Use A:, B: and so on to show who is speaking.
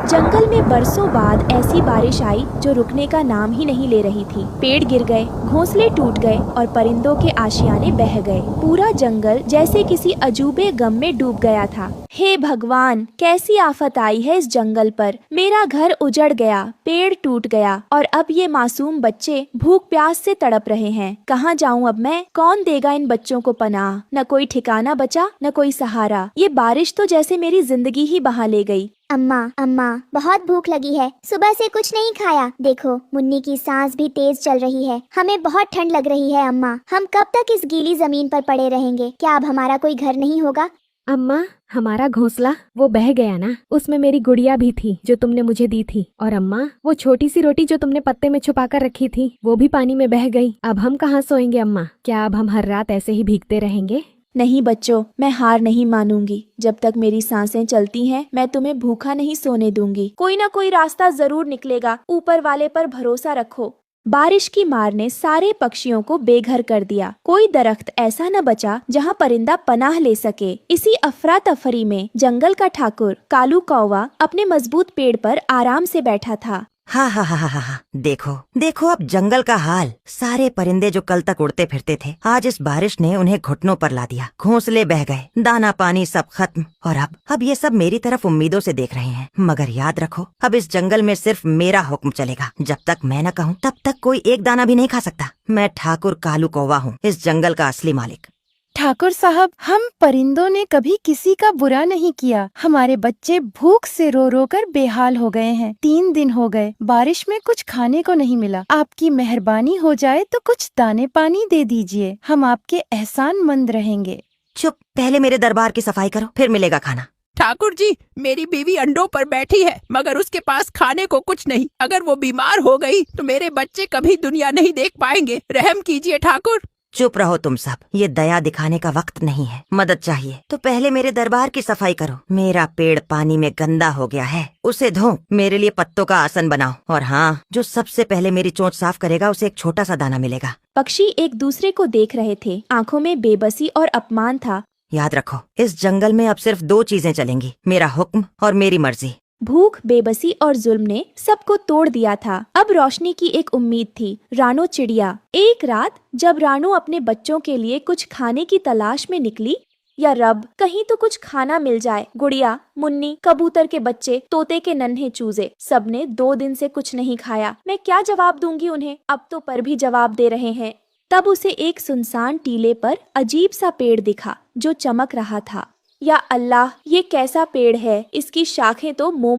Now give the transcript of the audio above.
A: जंगल में बरसों बाद ऐसी बारिश आई जो रुकने का नाम ही नहीं ले रही थी। पेड़ गिर गए, घोंसले टूट गए और परिंदों के आशियाने बह गए। पूरा जंगल जैसे किसी अजूबे गम में डूब गया था। हे भगवान, कैसी आफत आई है इस जंगल पर। मेरा घर उजड़ गया, पेड़ टूट गया और अब ये मासूम बच्चे भूख प्यास से तड़प रहे हैं। कहाँ जाऊँ अब मैं? कौन देगा इन बच्चों को पनाह? न कोई ठिकाना बचा, न कोई सहारा। ये बारिश तो जैसे मेरी जिंदगी ही बहा ले गई।
B: अम्मा, बहुत भूख लगी है। सुबह से कुछ नहीं खाया। देखो, मुन्नी की सांस भी तेज चल रही है। हमें बहुत ठंड लग रही है अम्मा। हम कब तक इस गीली जमीन पर पड़े रहेंगे? क्या अब हमारा कोई घर नहीं होगा?
C: अम्मा, हमारा घोंसला वो बह गया ना, उसमें मेरी गुड़िया भी थी जो तुमने मुझे दी थी। और अम्मा, वो छोटी सी रोटी जो तुमने पत्ते में छुपा कर रखी थी वो भी पानी में बह गई। अब हम कहाँ सोएंगे अम्मा? क्या अब हम हर रात ऐसे ही भीगते रहेंगे?
A: नहीं बच्चों, मैं हार नहीं मानूंगी। जब तक मेरी सांसें चलती हैं, मैं तुम्हें भूखा नहीं सोने दूंगी। कोई ना कोई रास्ता जरूर निकलेगा। ऊपर वाले पर भरोसा रखो। बारिश की मार ने सारे पक्षियों को बेघर कर दिया। कोई दरख्त ऐसा न बचा जहाँ परिंदा पनाह ले सके। इसी अफरा तफरी में जंगल का ठाकुर कालू कौवा अपने मजबूत पेड़ पर आराम से बैठा था।
D: हा, देखो देखो अब जंगल का हाल। सारे परिंदे जो कल तक उड़ते फिरते थे, आज इस बारिश ने उन्हें घुटनों पर ला दिया। घोंसले बह गए, दाना पानी सब खत्म। और अब ये सब मेरी तरफ उम्मीदों से देख रहे हैं। मगर याद रखो, अब इस जंगल में सिर्फ मेरा हुक्म चलेगा। जब तक मैं न कहूँ तब तक कोई एक दाना भी नहीं खा सकता। मैं ठाकुर कालू कौवा हूँ, इस जंगल का असली मालिक।
E: ठाकुर साहब, हम परिंदों ने कभी किसी का बुरा नहीं किया। हमारे बच्चे भूख से रो रो कर बेहाल हो गए हैं। 3 दिन हो गए, बारिश में कुछ खाने को नहीं मिला। आपकी मेहरबानी हो जाए तो कुछ दाने पानी दे दीजिए। हम आपके एहसानमंद रहेंगे।
D: चुप, पहले मेरे दरबार की सफाई करो, फिर मिलेगा खाना।
F: ठाकुर जी, मेरी बीवी अंडों पर बैठी है मगर उसके पास खाने को कुछ नहीं। अगर वो बीमार हो गई तो मेरे बच्चे कभी दुनिया नहीं देख पाएंगे। रहम कीजिए ठाकुर।
D: चुप रहो तुम सब, ये दया दिखाने का वक्त नहीं है। मदद चाहिए तो पहले मेरे दरबार की सफाई करो। मेरा पेड़ पानी में गंदा हो गया है, उसे धो। मेरे लिए पत्तों का आसन बनाओ। और हाँ, जो सबसे पहले मेरी चोंच साफ करेगा उसे एक छोटा सा दाना मिलेगा।
A: पक्षी एक दूसरे को देख रहे थे। आंखों में बेबसी और अपमान था।
D: याद रखो, इस जंगल में अब सिर्फ 2 चीजें चलेंगी, मेरा हुक्म और मेरी मर्जी।
A: भूख, बेबसी और जुल्म ने सबको तोड़ दिया था। अब रोशनी की एक उम्मीद थी, रानो चिड़िया। एक रात जब रानो अपने बच्चों के लिए कुछ खाने की तलाश में निकली, या रब, कहीं तो कुछ खाना मिल जाए। गुड़िया, मुन्नी, कबूतर के बच्चे, तोते के नन्हे चूजे, सबने 2 दिन से कुछ नहीं खाया। मैं क्या जवाब दूंगी उन्हें? अब तो पर भी जवाब दे रहे हैं। तब उसे एक सुनसान टीले पर अजीब सा पेड़ दिखा जो चमक रहा था। या अल्लाह, ये कैसा पेड़ है? इसकी शाखें तो मोम